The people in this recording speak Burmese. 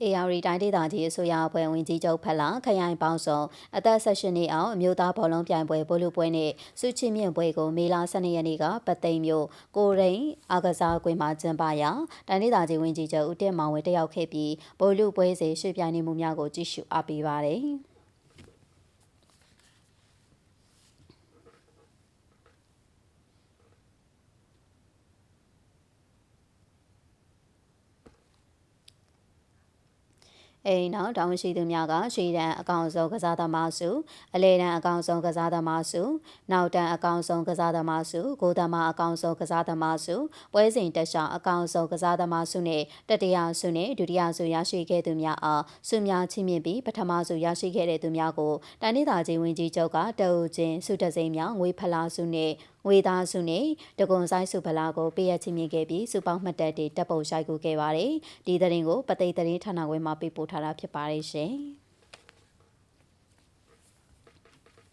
AR တိုင်းဒေသကြီးအစိုးရအဖွဲ့ဝင်ကြီးချုပ်ဖက်လာခရိုင်ပေါင်းစုံအသက်16နှစ်အောင်အမျိုးသားဘောလုံးပြိုင်ပွဲဘောလုံးပွဲနဲ့စုချစ်မြင့်ပွဲကိုမေလ12ရက်နေ့ကပတ်သိမ်မြို့ကိုရိန်အားကစားကွင်းမှာကျင်းပရာတိုင်းဒေသကြီးဝင်ကြီးချုပ်ဦးတင်မောင်ဝင်းတက်ရောက်ခဲ့ပြီးဘောလုံးပွဲစဉ်ရွှေ့ပြိုင်နေမှုများကိုကြည့်ရှုအားပေးပါတယ်။အိမ်နောက်တောင်းရှိသူများကရှေ့တန်းအကောင်ဆုံးကစားသမားစုအလဲတန်းအကောင်ဆုံးကစားသမားစုနောက်တန်းအကောင်ဆုံးကစားသမားစုဂိုးသမားအကောင်ဆုံးကစားသမားစုပွဲစဉ်တက်ရှောင်းအကောင်ဆုံးကစားသမားစုနဲ့တတိယစုနဲ့ဒုတိယစုရရှိခဲ့သူများအားစုများချီးမြှင့်ပြီးပထမစုရရှိခဲ့တဲ့သူများကိုတိုင်းဒေသကြီးဝင်ကြီးချုပ်ကတအုပ်ချင်းစုတစိမ်းများငွေဖလားစုနဲ့ငွေသားစုနဲ့တကွန်ဆိုင်စုဖလားကိုပေးရချီးမြှင့်ခဲ့ပြီးစုပေါင်းမှတ်တက်တွေတပ်ပုံရိုက်ကူခဲ့ပါတယ်။ဒီသတင်းကိုပသိမ်သတင်းဌာနခွဲမှာပေးပို့ထားတာဖြစ်ပါတယ်ရှင်။